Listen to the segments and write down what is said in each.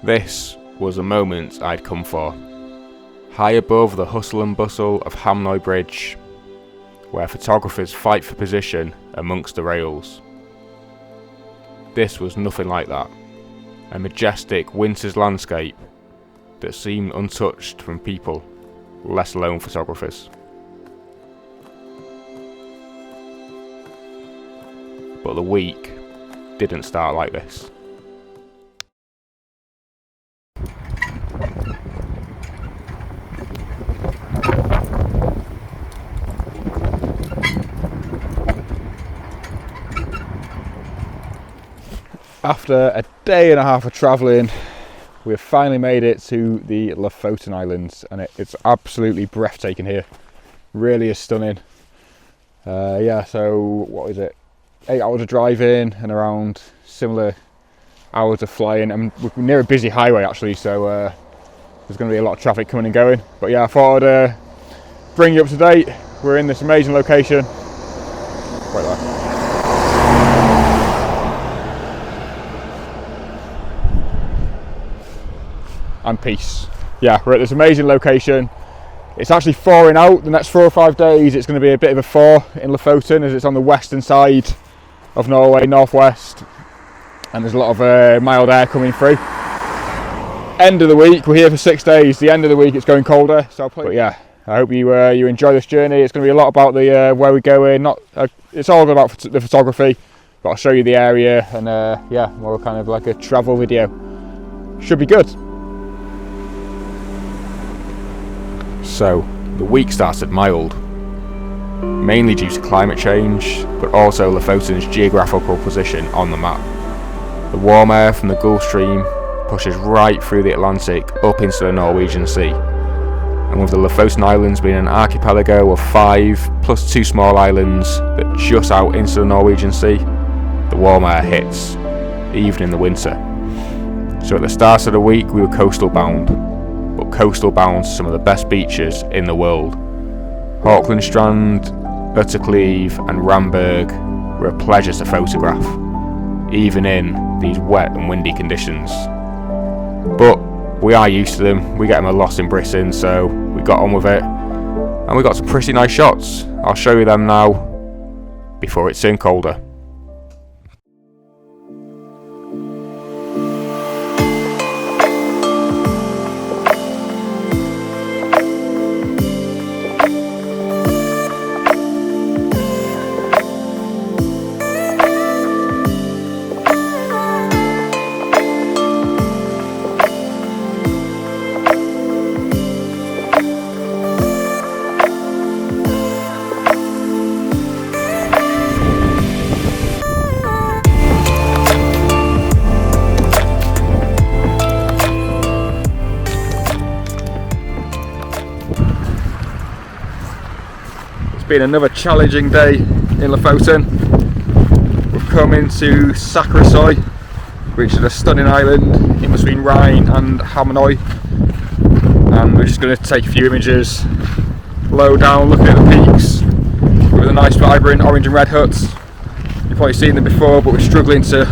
This was the moment I'd come for. High above the hustle and bustle of Hamnoy Bridge, where photographers fight for position amongst the rails. This was nothing like that. A majestic winter's landscape that seemed untouched from people, let alone photographers. But the week didn't start like this. After a day and a half of travelling, we've finally made it to the Lofoten Islands, and it's absolutely breathtaking here. Really is stunning. So what is it? 8 hours of driving and around similar hours of flying. And we're near a busy highway actually, so there's going to be a lot of traffic coming and going. But yeah, I thought I'd bring you up to date. We're in this amazing location. Right there. And peace. Yeah, we're at this amazing location. It's actually thawing out. The next 4 or 5 days it's going to be a bit of a thaw in Lofoten, as it's on the western side of Norway, northwest, and there's a lot of mild air coming through. End of the week, we're here for 6 days. The end of the week it's going colder, so but yeah, I hope you enjoy this journey. It's going to be a lot about the where we're going. It's all about the photography, but I'll show you the area, and yeah, more kind of like a travel video. Should be good. So, the week started mild, mainly due to climate change, but also Lofoten's geographical position on the map. The warm air from the Gulf Stream pushes right through the Atlantic up into the Norwegian Sea, and with the Lofoten Islands being an archipelago of 5 plus 2 small islands that jut out into the Norwegian Sea, the warm air hits, even in the winter. So at the start of the week we were coastal bound, but coastal bound to some of the best beaches in the world. Hawkland Strand, Uttercleave and Ramberg were a pleasure to photograph, even in these wet and windy conditions. But we are used to them, we get them a lot in Britain, so we got on with it, and we got some pretty nice shots. I'll show you them now, before it turned colder. Been another challenging day in Lofoten. We've come into Sakrisøy, which is a stunning island in between Reine and Hamnoy, and we're just going to take a few images low down looking at the peaks with the nice vibrant orange and red huts. You've probably seen them before, but we're struggling to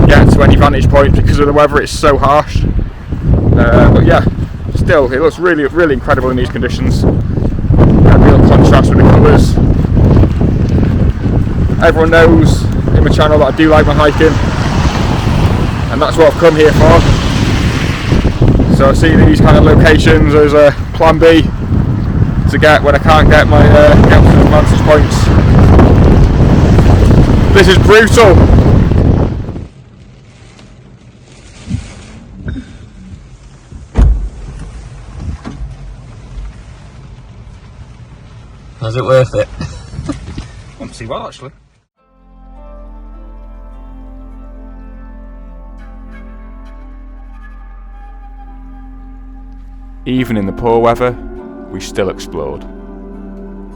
get to any vantage point because of the weather. It's so harsh, but yeah, still it looks really, really incredible in these conditions. Real contrast with the colours. Everyone knows in my channel that I do like my hiking, and that's what I've come here for. So I see these kind of locations as a plan B to get when I can't get my get to the vantage points. This is brutal. Was it worth it? Not too well actually. Even in the poor weather, we still explored.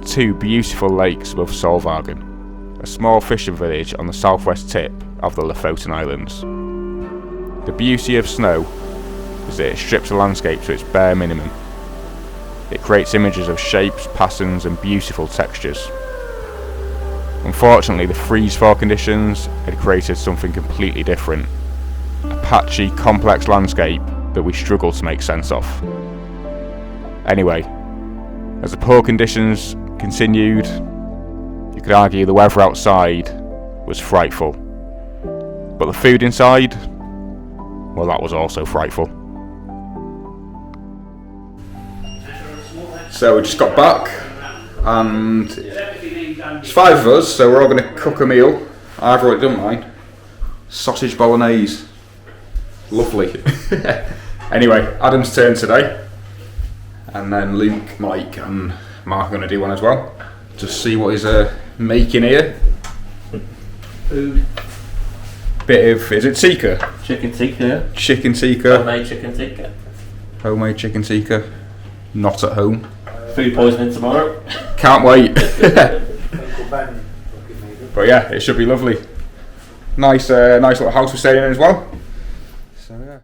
2 beautiful lakes above Solvagen, a small fishing village on the southwest tip of the Lofoten Islands. The beauty of snow is that it strips the landscape to its bare minimum. It creates images of shapes, patterns and beautiful textures. Unfortunately, the freeze-thaw conditions had created something completely different. A patchy, complex landscape that we struggle to make sense of. Anyway, as the poor conditions continued, you could argue the weather outside was frightful. But the food inside, well, that was also frightful. So we just got back, and it's 5 of us, so we're all going to cook a meal. I've already done mine. Sausage bolognese. Lovely. Anyway, Adam's turn today. And then Luke, Mike and Mark are going to do one as well. Just see what he's making here. Food. Bit of, is it tikka? Chicken tikka. Chicken tikka. Homemade chicken tikka. Homemade chicken tikka. Not at home. Food poisoning tomorrow. Can't wait. But yeah, it should be lovely. Nice little house we're staying in as well. So yeah.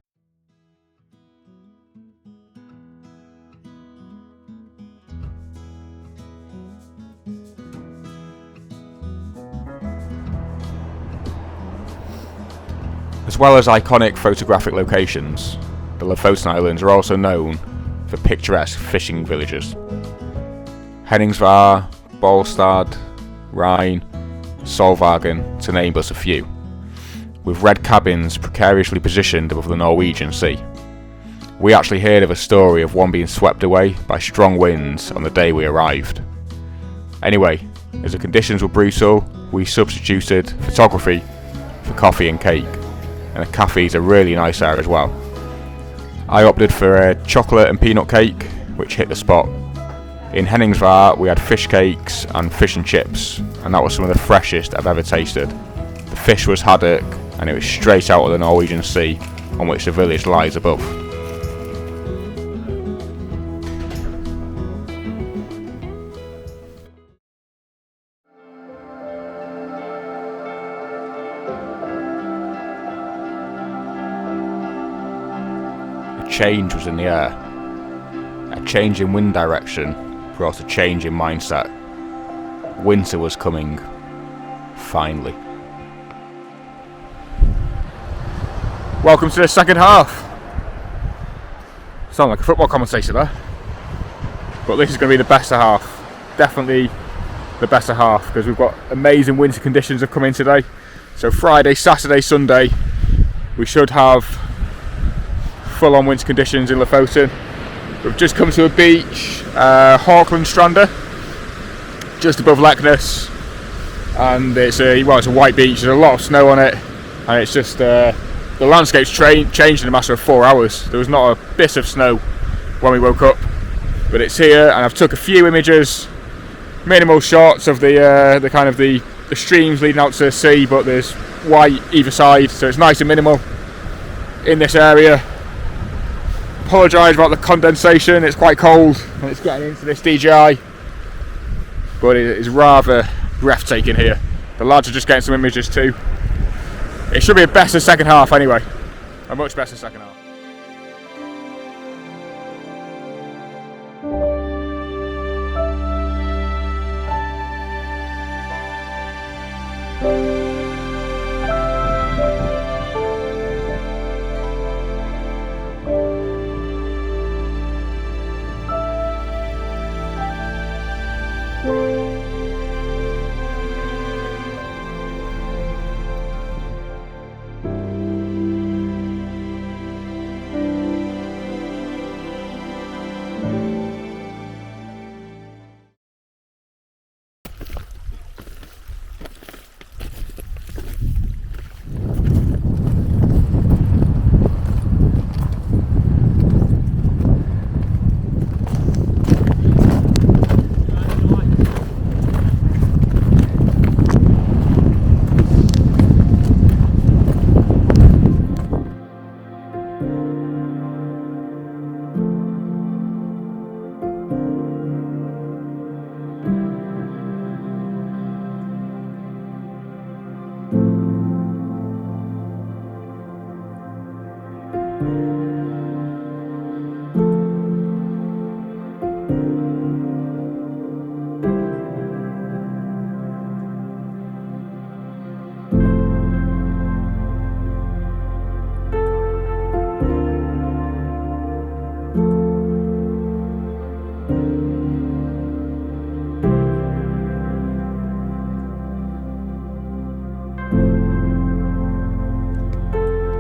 As well as iconic photographic locations, the Lofoten Islands are also known for picturesque fishing villages. Henningsvær, Ballstad, Reine, Solvagen, to name but a few, with red cabins precariously positioned above the Norwegian Sea. We actually heard of a story of one being swept away by strong winds on the day we arrived. Anyway, as the conditions were brutal, we substituted photography for coffee and cake, and the cafes are really nice there as well. I opted for a chocolate and peanut cake, which hit the spot. In Henningsvær we had fish cakes and fish and chips, and that was some of the freshest I've ever tasted. The fish was haddock, and it was straight out of the Norwegian Sea, on which the village lies above. A change was in the air. A change in wind direction brought a change in mindset. Winter was coming. Finally. Welcome to the second half. Sound like a football commentator there. But this is going to be the better half. Definitely the better half, because we've got amazing winter conditions have come in today. So Friday, Saturday, Sunday, we should have full-on winter conditions in Lofoten. We've just come to a beach, Hawklandstranda, just above Leknes, and it's a white beach. There's a lot of snow on it, and it's just the landscape's changed in a matter of 4 hours. There was not a bit of snow when we woke up, but it's here, and I've took a few images, minimal shots of the kind of the streams leading out to the sea, but there's white either side, so it's nice and minimal in this area. Apologise about the condensation, it's quite cold and it's getting into this DJI, but it is rather breathtaking here. The lads are just getting some images too. It should be a better second half anyway, a much better second half.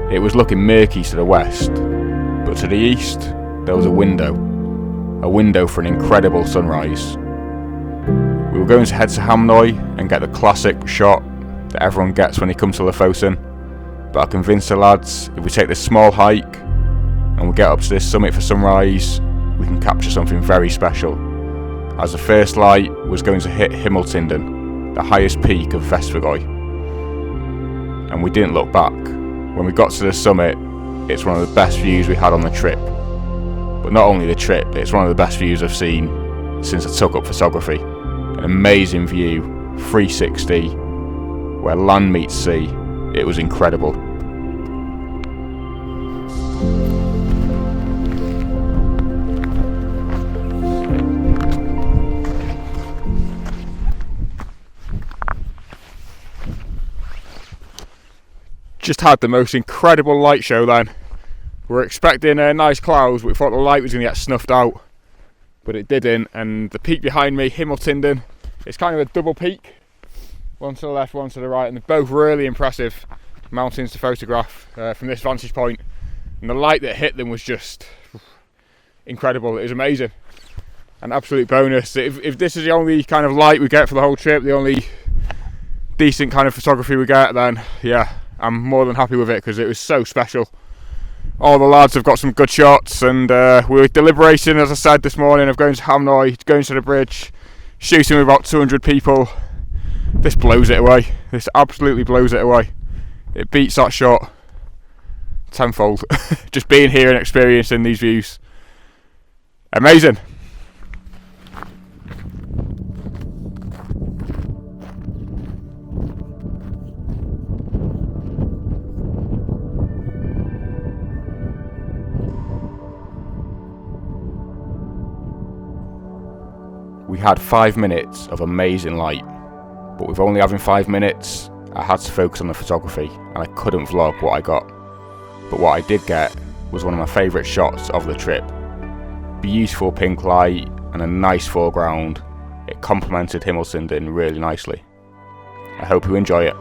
It was looking murky to the west, but to the east there was a window for an incredible sunrise. We were going to head to Hamnoy and get the classic shot that everyone gets when they come to Lofoten, but I convinced the lads if we take this small hike and we get up to this summit for sunrise, we can capture something very special, as the first light was going to hit Himmeltinden, the highest peak of Vestfjordoy. And we didn't look back. When we got to the summit, it's one of the best views we had on the trip. But not only the trip, it's one of the best views I've seen since I took up photography. An amazing view, 360, where land meets sea. It was incredible. Just had the most incredible light show then. We were expecting nice clouds, but we thought the light was going to get snuffed out, but it didn't. And the peak behind me, Himmeltinden, it's kind of a double peak, one to the left, one to the right, and they're both really impressive mountains to photograph from this vantage point. And the light that hit them was just incredible. It was amazing, an absolute bonus. If this is the only kind of light we get for the whole trip, the only decent kind of photography we get, then yeah, I'm more than happy with it, because it was so special. All the lads have got some good shots, and we were deliberating, as I said this morning, of going to Hamnoy, going to the bridge, shooting with about 200 people. This blows it away. This absolutely blows it away. It beats that shot tenfold. Just being here and experiencing these views. Amazing. We had 5 minutes of amazing light, but with only having 5 minutes, I had to focus on the photography and I couldn't vlog what I got. But what I did get was one of my favourite shots of the trip. Beautiful pink light and a nice foreground. It complemented Himmeltinden really nicely. I hope you enjoy it.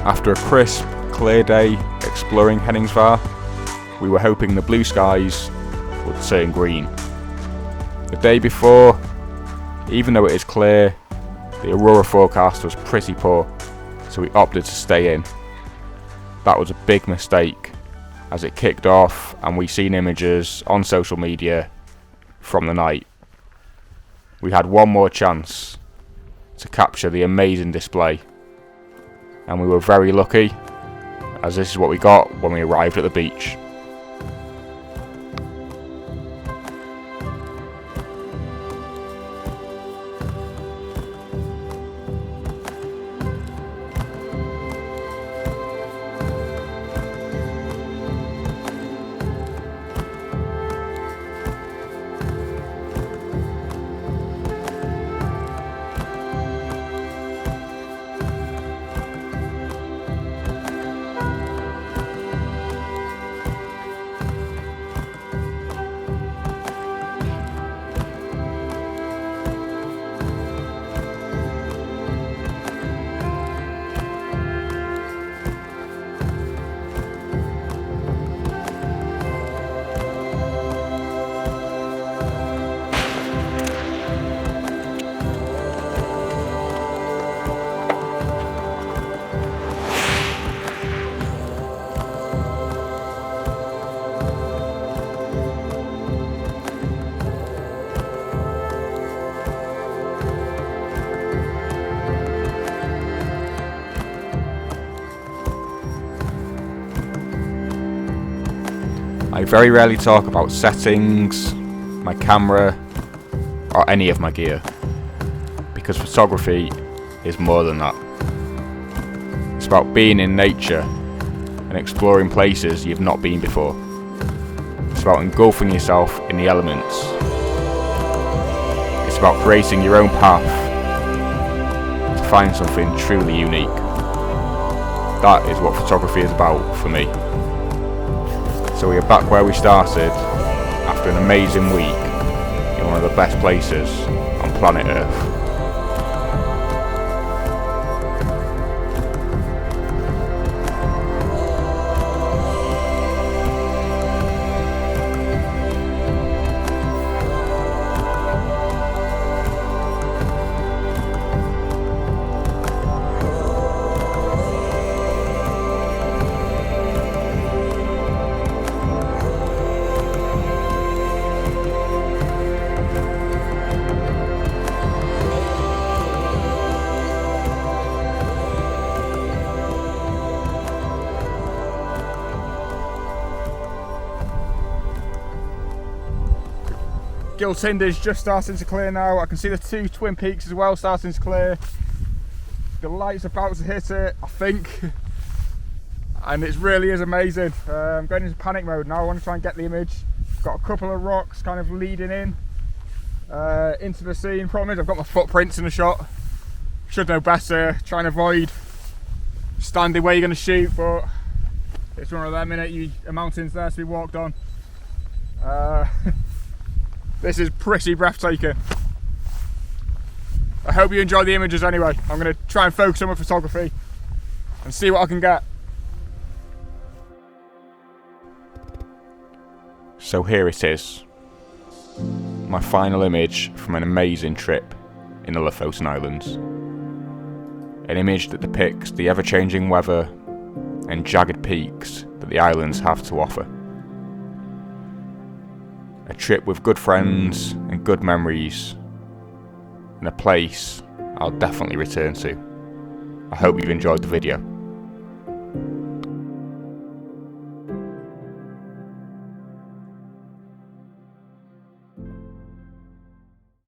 After a crisp, clear day exploring Henningsvær, we were hoping the blue skies would turn green. The day before, even though it is clear, the Aurora forecast was pretty poor, so we opted to stay in. That was a big mistake, as it kicked off and we seen images on social media from the night. We had one more chance to capture the amazing display, and we were very lucky, as this is what we got when we arrived at the beach. I very rarely talk about settings, my camera, or any of my gear, because photography is more than that. It's about being in nature and exploring places you've not been before. It's about engulfing yourself in the elements. It's about creating your own path to find something truly unique. That is what photography is about for me. So we are back where we started after an amazing week in one of the best places on planet Earth. Tinder's just starting to clear now. I can see the two twin peaks as well starting to clear. The light's about to hit it, I think, and it really is amazing. I'm going into panic mode now. I want to try and get the image. Got a couple of rocks kind of leading in into the scene. Problem is I've got my footprints in the shot. Should know better. Try and avoid standing where you're going to shoot, but it's one of them, innit? A mountain's there to be walked on. This is pretty breathtaking. I hope you enjoy the images anyway. I'm going to try and focus on my photography and see what I can get. So here it is. My final image from an amazing trip in the Lofoten Islands. An image that depicts the ever-changing weather and jagged peaks that the islands have to offer. A trip with good friends and good memories, and a place I'll definitely return to. I hope you've enjoyed the video.